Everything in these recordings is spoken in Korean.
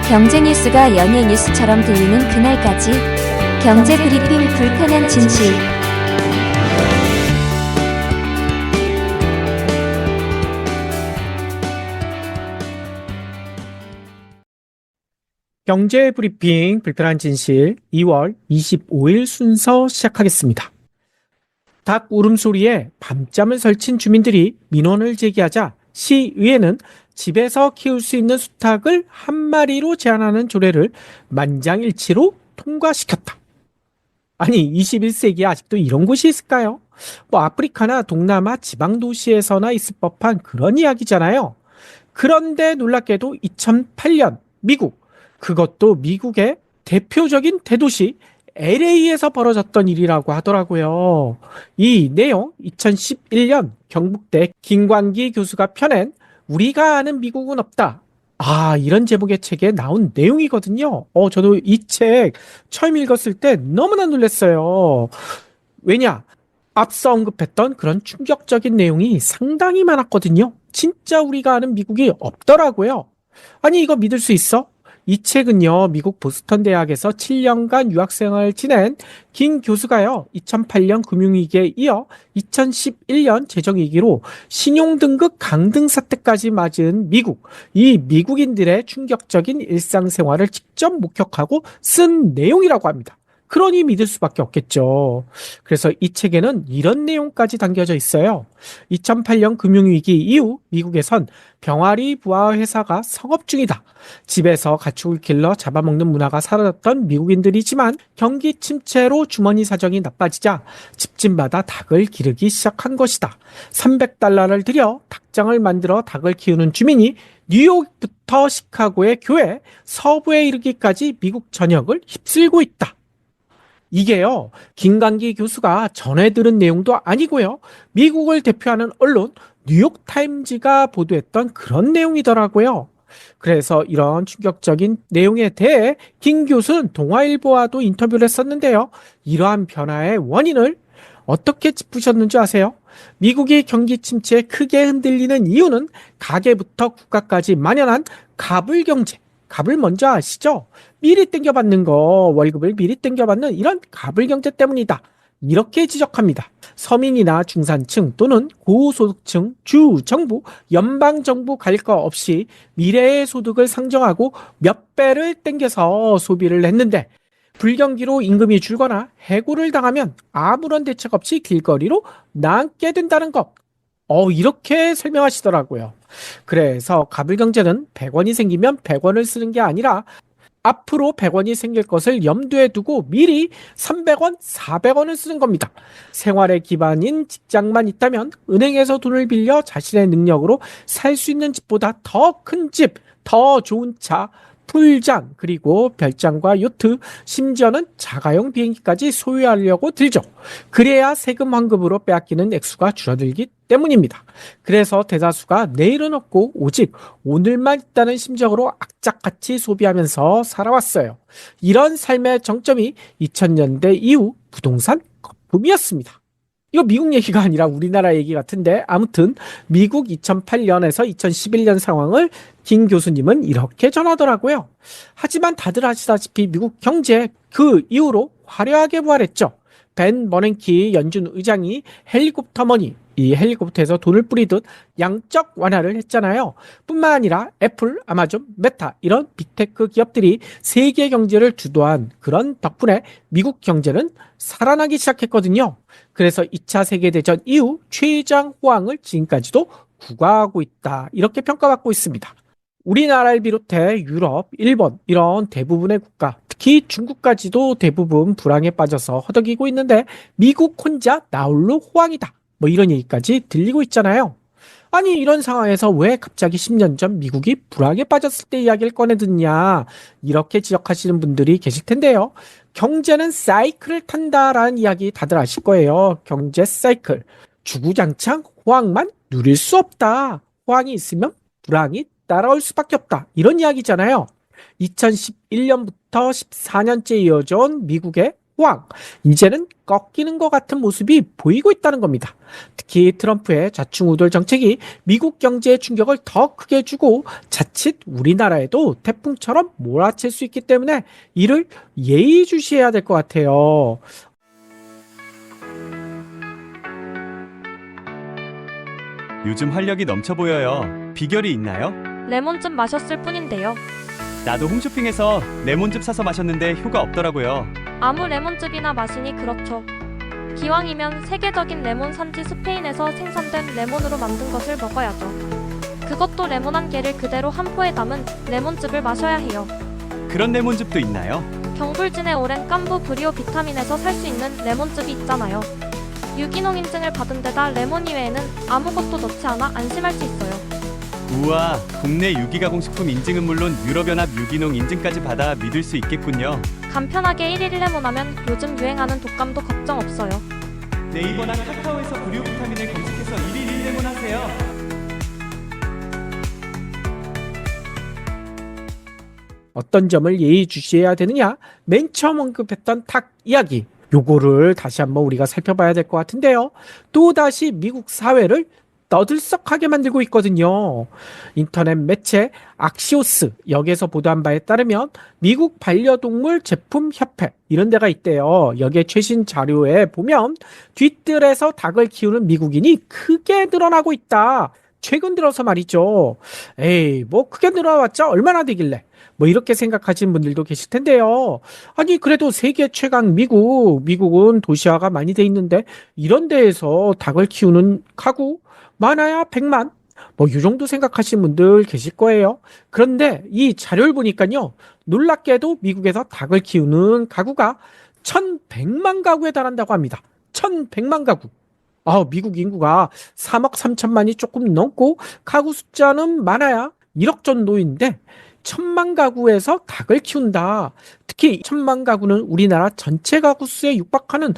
경제 뉴스가 연예 뉴스처럼 들리는 그날까지 경제 브리핑 불편한 진실. 경제 브리핑 불편한 진실 2월 25일 순서 시작하겠습니다. 닭 울음소리에 밤잠을 설친 주민들이 민원을 제기하자 시의회는 집에서 키울 수 있는 수탉을 한 마리로 제한하는 조례를 만장일치로 통과시켰다. 아니, 21세기에 아직도 이런 곳이 있을까요? 아프리카나 동남아 지방 도시에서나 있을 법한 그런 이야기잖아요. 그런데 놀랍게도 2008년 미국, 그것도 미국의 대표적인 대도시 LA에서 벌어졌던 일이라고 하더라고요. 이 내용 2011년 경북대 김광기 교수가 펴낸 우리가 아는 미국은 없다. 이런 제목의 책에 나온 내용이거든요. 저도 이 책 처음 읽었을 때 너무나 놀랐어요. 왜냐? 앞서 언급했던 그런 충격적인 내용이 상당히 많았거든요. 진짜 우리가 아는 미국이 없더라고요. 아니, 이거 믿을 수 있어? 이 책은요, 미국 보스턴 대학에서 7년간 유학생활을 지낸 김 교수가요, 2008년 금융위기에 이어 2011년 재정위기로 신용등급 강등 사태까지 맞은 미국, 이 미국인들의 충격적인 일상생활을 직접 목격하고 쓴 내용이라고 합니다. 그러니 믿을 수밖에 없겠죠. 그래서 이 책에는 이런 내용까지 담겨져 있어요. 2008년 금융위기 이후 미국에선 병아리 부화 회사가 성업 중이다. 집에서 가축을 길러 잡아먹는 문화가 사라졌던 미국인들이지만 경기 침체로 주머니 사정이 나빠지자 집집마다 닭을 기르기 시작한 것이다. $300를 들여 닭장을 만들어 닭을 키우는 주민이 뉴욕부터 시카고의 교회, 서부에 이르기까지 미국 전역을 휩쓸고 있다. 이게요, 김광기 교수가 전해 들은 내용도 아니고요, 미국을 대표하는 언론 뉴욕타임즈가 보도했던 그런 내용이더라고요. 그래서 이런 충격적인 내용에 대해 김 교수는 동아일보와도 인터뷰를 했었는데요. 이러한 변화의 원인을 어떻게 짚으셨는지 아세요? 미국이 경기 침체에 크게 흔들리는 이유는 가계부터 국가까지 만연한 갑을 경제, 갑을 먼저 아시죠? 미리 땡겨받는 거, 월급을 미리 땡겨받는 이런 갑을 경제 때문이다. 이렇게 지적합니다. 서민이나 중산층 또는 고소득층, 주, 정부, 연방정부 갈 거 없이 미래의 소득을 상정하고 몇 배를 땡겨서 소비를 했는데 불경기로 임금이 줄거나 해고를 당하면 아무런 대책 없이 길거리로 나앉게 된다는 것. 이렇게 설명하시더라고요. 그래서 가불경제는 100원이 생기면 100원을 쓰는 게 아니라 앞으로 100원이 생길 것을 염두에 두고 미리 300원, 400원을 쓰는 겁니다. 생활의 기반인 직장만 있다면 은행에서 돈을 빌려 자신의 능력으로 살 수 있는 집보다 더 큰 집, 더 좋은 차, 풀장, 그리고 별장과 요트, 심지어는 자가용 비행기까지 소유하려고 들죠. 그래야 세금 환급으로 빼앗기는 액수가 줄어들기 때문입니다. 그래서 대다수가 내일은 없고 오직 오늘만 있다는 심정으로 악착같이 소비하면서 살아왔어요. 이런 삶의 정점이 2000년대 이후 부동산 거품이었습니다. 이거 미국 얘기가 아니라 우리나라 얘기 같은데, 아무튼 미국 2008년에서 2011년 상황을 김 교수님은 이렇게 전하더라고요. 하지만 다들 아시다시피 미국 경제 그 이후로 화려하게 부활했죠. 벤 버냉키 연준 의장이 헬리콥터 머니, 이 헬리콥터에서 돈을 뿌리듯 양적 완화를 했잖아요. 뿐만 아니라 애플, 아마존, 메타 이런 빅테크 기업들이 세계 경제를 주도한 그런 덕분에 미국 경제는 살아나기 시작했거든요. 그래서 2차 세계대전 이후 최장 호황을 지금까지도 구가하고 있다. 이렇게 평가받고 있습니다. 우리나라를 비롯해 유럽, 일본 이런 대부분의 국가, 특히 중국까지도 대부분 불황에 빠져서 허덕이고 있는데 미국 혼자 나홀로 호황이다. 이런 얘기까지 들리고 있잖아요. 아니, 이런 상황에서 왜 갑자기 10년 전 미국이 불황에 빠졌을 때 이야기를 꺼내듣냐, 이렇게 지적하시는 분들이 계실 텐데요. 경제는 사이클을 탄다라는 이야기 다들 아실 거예요. 경제 사이클. 주구장창 호황만 누릴 수 없다. 호황이 있으면 불황이 따라올 수밖에 없다. 이런 이야기잖아요. 2011년부터 14년째 이어져 온 미국의 호황, 이제는 꺾이는 것 같은 모습이 보이고 있다는 겁니다. 특히 트럼프의 좌충우돌 정책이 미국 경제에 충격을 더 크게 주고 자칫 우리나라에도 태풍처럼 몰아칠 수 있기 때문에 이를 예의주시해야 될 것 같아요. 요즘 활력이 넘쳐 보여요. 비결이 있나요? 레몬즙 마셨을 뿐인데요. 나도 홈쇼핑에서 레몬즙 사서 마셨는데 효과 없더라고요. 아무 레몬즙이나 마시니 그렇죠. 기왕이면 세계적인 레몬 산지 스페인에서 생산된 레몬으로 만든 것을 먹어야죠. 그것도 레몬 한 개를 그대로 한 포에 담은 레몬즙을 마셔야 해요. 그런 레몬즙도 있나요? 경불진의 오랜 깐부 브리오 비타민에서 살 수 있는 레몬즙이 있잖아요. 유기농 인증을 받은 데다 레몬 이외에는 아무것도 넣지 않아 안심할 수 있어요. 우와, 국내 유기가공식품 인증은 물론 유럽연합 유기농 인증까지 받아 믿을 수 있겠군요. 간편하게 1일 1레몬 하면 요즘 유행하는 독감도 걱정 없어요. 네이버나 카카오에서 브리오 비타민을 검색해서 1일 1레몬 하세요. 어떤 점을 예의주시해야 되느냐? 맨 처음 언급했던 탁 이야기. 요거를 다시 한번 우리가 살펴봐야 될 것 같은데요. 또다시 미국 사회를 떠들썩하게 만들고 있거든요. 인터넷 매체 악시오스 여기에서 보도한 바에 따르면 미국 반려동물 제품 협회 이런 데가 있대요. 여기에 최신 자료에 보면 뒤뜰에서 닭을 키우는 미국인이 크게 늘어나고 있다. 최근 들어서 말이죠. 에이, 뭐 크게 늘어났자 얼마나 되길래. 뭐 이렇게 생각하시는 분들도 계실 텐데요. 아니 그래도 세계 최강 미국은 도시화가 많이 돼 있는데 이런 데에서 닭을 키우는 가구 많아야 100만 뭐 이 정도 생각하시는 분들 계실 거예요. 그런데 이 자료를 보니까요. 놀랍게도 미국에서 닭을 키우는 가구가 1100만 가구에 달한다고 합니다. 1100만 가구. 미국 인구가 3억 3천만이 조금 넘고 가구 숫자는 많아야 1억 정도인데 1000만 가구에서 닭을 키운다. 특히 1000만 가구는 우리나라 전체 가구 수에 육박하는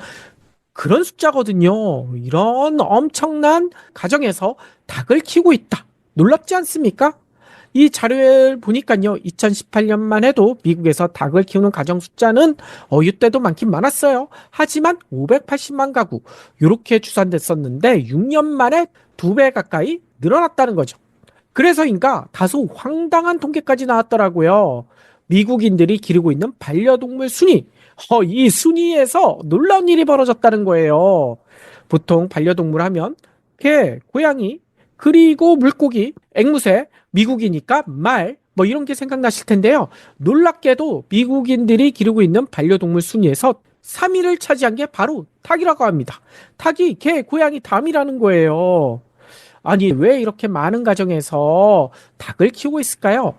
그런 숫자거든요. 이런 엄청난 가정에서 닭을 키우고 있다. 놀랍지 않습니까? 이 자료를 보니까요. 2018년만 해도 미국에서 닭을 키우는 가정 숫자는 이때도 많긴 많았어요. 하지만 580만 가구 이렇게 추산됐었는데 6년 만에 2배 가까이 늘어났다는 거죠. 그래서인가 다소 황당한 통계까지 나왔더라고요. 미국인들이 기르고 있는 반려동물 순위. 이 순위에서 놀라운 일이 벌어졌다는 거예요. 보통 반려동물 하면 개, 고양이, 그리고 물고기, 앵무새, 미국이니까 말, 뭐 이런 게 생각나실 텐데요. 놀랍게도 미국인들이 기르고 있는 반려동물 순위에서 3위를 차지한 게 바로 닭이라고 합니다. 닭이 개, 고양이 다음이라는 거예요. 아니 왜 이렇게 많은 가정에서 닭을 키우고 있을까요?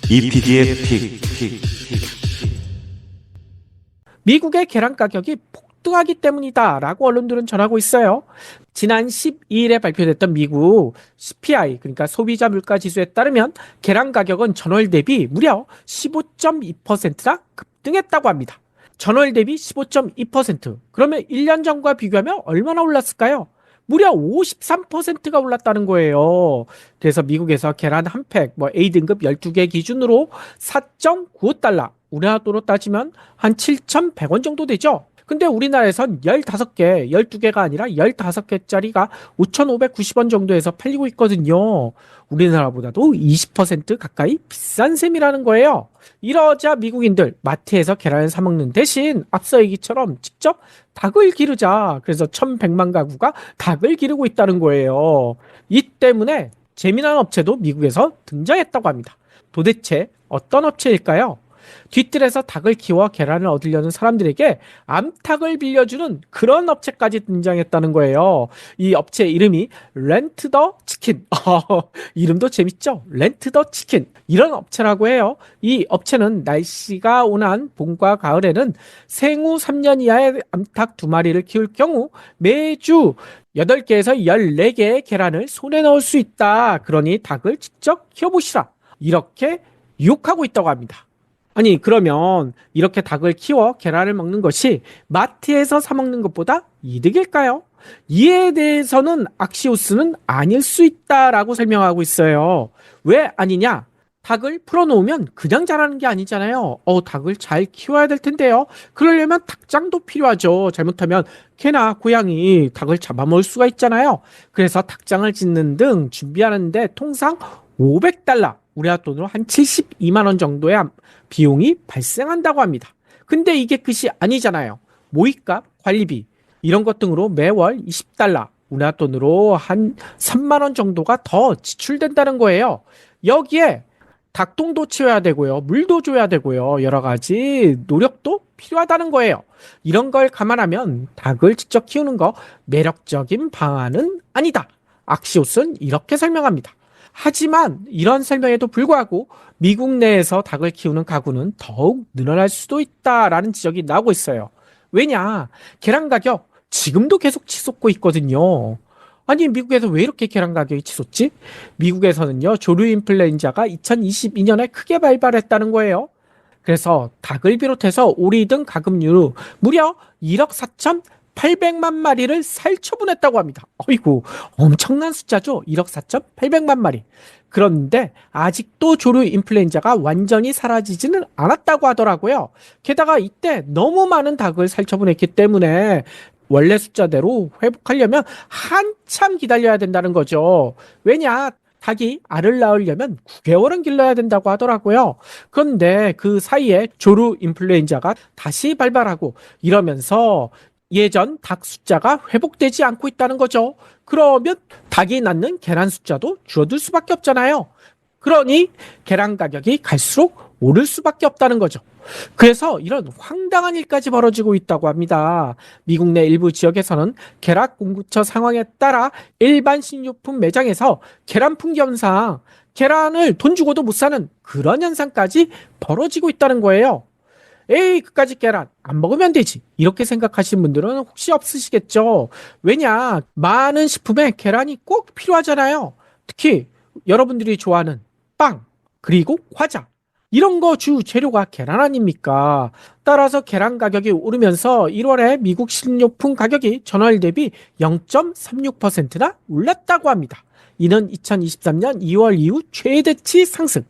EPD의 픽. 미국의 계란 가격이 폭등하기 때문이다 라고 언론들은 전하고 있어요. 지난 12일에 발표됐던 미국 CPI 그러니까 소비자 물가 지수에 따르면 계란 가격은 전월 대비 무려 15.2%나 급등했다고 합니다. 전월 대비 15.2%. 그러면 1년 전과 비교하면 얼마나 올랐을까요? 무려 53%가 올랐다는 거예요. 그래서 미국에서 계란 한 팩, A등급 12개 기준으로 4.95달러, 우리나라 돈으로 따지면 한 7,100원 정도 되죠. 근데 우리나라에선 15개, 12개가 아니라 15개짜리가 5,590원 정도에서 팔리고 있거든요. 우리나라보다도 20% 가까이 비싼 셈이라는 거예요. 이러자 미국인들 마트에서 계란을 사 먹는 대신 앞서 얘기처럼 직접 닭을 기르자. 그래서 1100만 가구가 닭을 기르고 있다는 거예요. 이 때문에 재미난 업체도 미국에서 등장했다고 합니다. 도대체 어떤 업체일까요? 뒤뜰에서 닭을 키워 계란을 얻으려는 사람들에게 암탉을 빌려주는 그런 업체까지 등장했다는 거예요. 이 업체 이름이 렌트 더 치킨. 이름도 재밌죠? 렌트 더 치킨. 이런 업체라고 해요. 이 업체는 날씨가 온한 봄과 가을에는 생후 3년 이하의 암탉 2마리를 키울 경우 매주 8개에서 14개의 계란을 손에 넣을 수 있다. 그러니 닭을 직접 키워보시라. 이렇게 유혹하고 있다고 합니다. 아니 그러면 이렇게 닭을 키워 계란을 먹는 것이 마트에서 사 먹는 것보다 이득일까요? 이에 대해서는 악시오스는 아닐 수 있다라고 설명하고 있어요. 왜 아니냐? 닭을 풀어놓으면 그냥 자라는 게 아니잖아요. 닭을 잘 키워야 될 텐데요. 그러려면 닭장도 필요하죠. 잘못하면 개나 고양이 닭을 잡아먹을 수가 있잖아요. 그래서 닭장을 짓는 등 준비하는데 통상 500달러, 우리나라 돈으로 한 72만 원 정도의 비용이 발생한다고 합니다. 근데 이게 끝이 아니잖아요. 모잇값, 관리비 이런 것 등으로 매월 20달러, 우리나라 돈으로 한 3만 원 정도가 더 지출된다는 거예요. 여기에 닭똥도 치워야 되고요. 물도 줘야 되고요. 여러 가지 노력도 필요하다는 거예요. 이런 걸 감안하면 닭을 직접 키우는 거 매력적인 방안은 아니다. 악시오스는 이렇게 설명합니다. 하지만 이런 설명에도 불구하고 미국 내에서 닭을 키우는 가구는 더욱 늘어날 수도 있다라는 지적이 나오고 있어요. 왜냐? 계란 가격 지금도 계속 치솟고 있거든요. 아니, 미국에서 왜 이렇게 계란 가격이 치솟지? 미국에서는요, 조류 인플루엔자가 2022년에 크게 발발했다는 거예요. 그래서 닭을 비롯해서 오리 등 가금류로 무려 1억 4,800만 마리를 살처분했다고 합니다. 어이구, 엄청난 숫자죠? 1억 4,800만 마리. 그런데 아직도 조류 인플루엔자가 완전히 사라지지는 않았다고 하더라고요. 게다가 이때 너무 많은 닭을 살처분했기 때문에 원래 숫자대로 회복하려면 한참 기다려야 된다는 거죠. 왜냐? 닭이 알을 낳으려면 9개월은 길러야 된다고 하더라고요. 그런데 그 사이에 조류 인플루엔자가 다시 발발하고 이러면서 예전 닭 숫자가 회복되지 않고 있다는 거죠. 그러면 닭이 낳는 계란 숫자도 줄어들 수밖에 없잖아요. 그러니 계란 가격이 갈수록 오를 수밖에 없다는 거죠. 그래서 이런 황당한 일까지 벌어지고 있다고 합니다. 미국 내 일부 지역에서는 계란 공급처 상황에 따라 일반 식료품 매장에서 계란 품귀 현상, 계란을 돈 주고도 못 사는 그런 현상까지 벌어지고 있다는 거예요. 에이, 그까짓 계란 안 먹으면 되지, 이렇게 생각하시는 분들은 혹시 없으시겠죠. 왜냐, 많은 식품에 계란이 꼭 필요하잖아요. 특히 여러분들이 좋아하는 빵, 그리고 과자, 이런 거 주 재료가 계란 아닙니까? 따라서 계란 가격이 오르면서 1월에 미국 식료품 가격이 전월 대비 0.36%나 올랐다고 합니다. 이는 2023년 2월 이후 최대치 상승.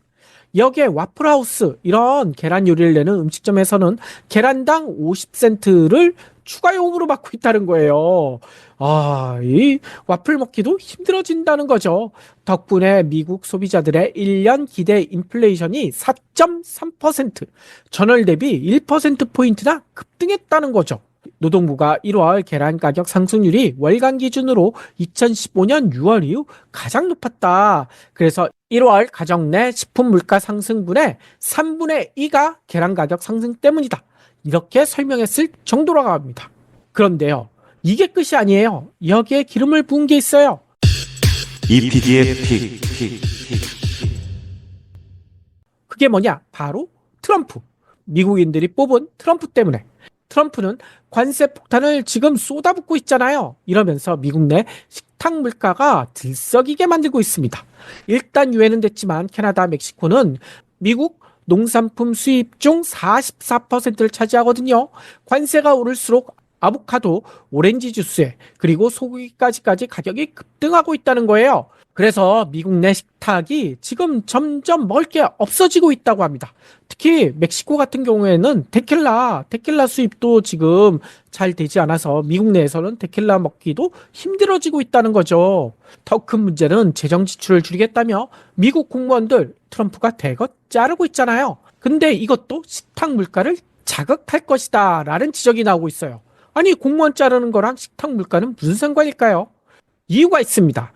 여기에 와플하우스, 이런 계란 요리를 내는 음식점에서는 계란당 50센트를 추가 요금으로 받고 있다는 거예요. 이 와플 먹기도 힘들어진다는 거죠. 덕분에 미국 소비자들의 1년 기대 인플레이션이 4.3%, 전월 대비 1%포인트나 급등했다는 거죠. 노동부가 1월 계란 가격 상승률이 월간 기준으로 2015년 6월 이후 가장 높았다. 그래서 1월 가정 내 식품 물가 상승분의 3분의 2가 계란 가격 상승 때문이다. 이렇게 설명했을 정도라고 합니다. 그런데요, 이게 끝이 아니에요. 여기에 기름을 부은 게 있어요. EPD의 픽. 그게 뭐냐? 바로 트럼프. 미국인들이 뽑은 트럼프 때문에. 트럼프는 관세 폭탄을 지금 쏟아붓고 있잖아요. 이러면서 미국 내 식탁 물가가 들썩이게 만들고 있습니다. 일단 유예는 됐지만 캐나다, 멕시코는 미국 농산품 수입 중 44%를 차지하거든요. 관세가 오를수록 아보카도, 오렌지 주스에, 그리고 소고기까지 가격이 급등하고 있다는 거예요. 그래서 미국 내 식탁이 지금 점점 먹을 게 없어지고 있다고 합니다. 특히 멕시코 같은 경우에는 테킬라 수입도 지금 잘 되지 않아서 미국 내에서는 테킬라 먹기도 힘들어지고 있다는 거죠. 더 큰 문제는 재정 지출을 줄이겠다며 미국 공무원들 트럼프가 대거 자르고 있잖아요. 근데 이것도 식탁 물가를 자극할 것이다 라는 지적이 나오고 있어요. 아니, 공무원 자르는 거랑 식탁 물가는 무슨 상관일까요? 이유가 있습니다.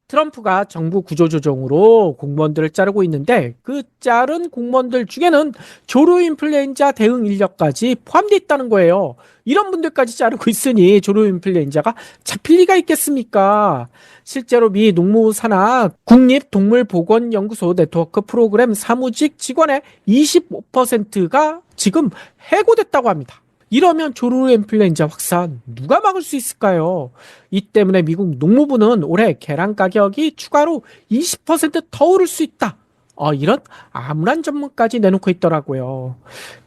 트럼프가 정부 구조조정으로 공무원들을 자르고 있는데 그 자른 공무원들 중에는 조류 인플루엔자 대응 인력까지 포함되어 있다는 거예요. 이런 분들까지 자르고 있으니 조류 인플루엔자가 잡힐 리가 있겠습니까? 실제로 미 농무 산하 국립동물보건연구소 네트워크 프로그램 사무직 직원의 25%가 지금 해고됐다고 합니다. 이러면 조류 인플루엔자 확산 누가 막을 수 있을까요? 이 때문에 미국 농무부는 올해 계란 가격이 추가로 20%더 오를 수 있다. 이런 암울한 전문까지 내놓고 있더라고요.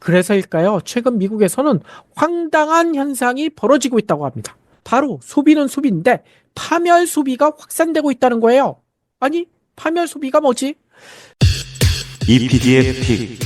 그래서일까요? 최근 미국에서는 황당한 현상이 벌어지고 있다고 합니다. 바로 소비는 소비인데 파멸 소비가 확산되고 있다는 거예요. 아니, 파멸 소비가 뭐지? EPD의 픽.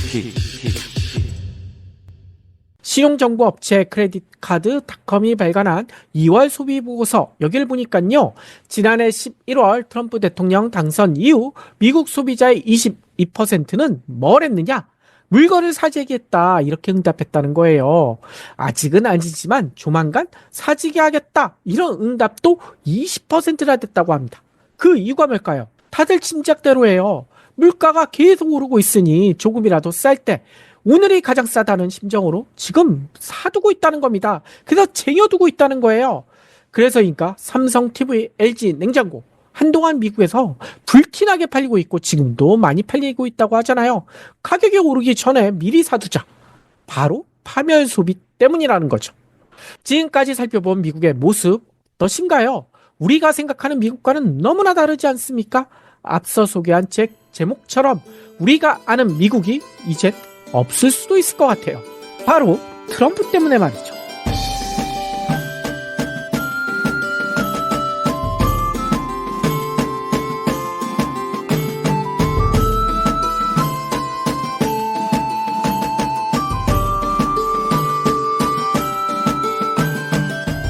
신용정보업체 크레딧카드닷컴이 발간한 2월 소비보고서 여기를 보니까요. 지난해 11월 트럼프 대통령 당선 이후 미국 소비자의 22%는 뭘 했느냐? 물건을 사재기 했다 이렇게 응답했다는 거예요. 아직은 아니지만 조만간 사재기 하겠다 이런 응답도 20%나 됐다고 합니다. 그 이유가 뭘까요? 다들 짐작대로예요. 물가가 계속 오르고 있으니 조금이라도 쌀 때 오늘이 가장 싸다는 심정으로 지금 사두고 있다는 겁니다. 그래서 쟁여두고 있다는 거예요. 그래서인가 삼성 TV, LG 냉장고 한동안 미국에서 불티나게 팔리고 있고 지금도 많이 팔리고 있다고 하잖아요. 가격이 오르기 전에 미리 사두자. 바로 파멸 소비 때문이라는 거죠. 지금까지 살펴본 미국의 모습 어떠신가요? 우리가 생각하는 미국과는 너무나 다르지 않습니까? 앞서 소개한 책 제목처럼 우리가 아는 미국이 이제 없을 수도 있을 것 같아요. 바로 트럼프 때문에 말이죠.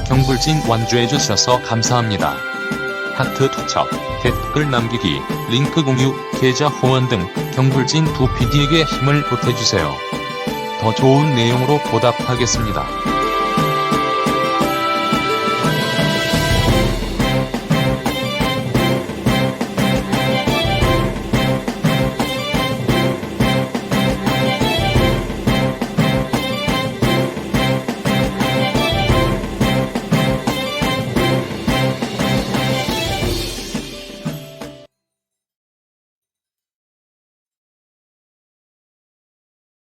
경불진 완주해 주셔서 감사합니다. 하트 투척, 댓글 남기기, 링크 공유, 계좌 후원 등 경불진 두 PD에게 힘을 보태주세요. 더 좋은 내용으로 보답하겠습니다.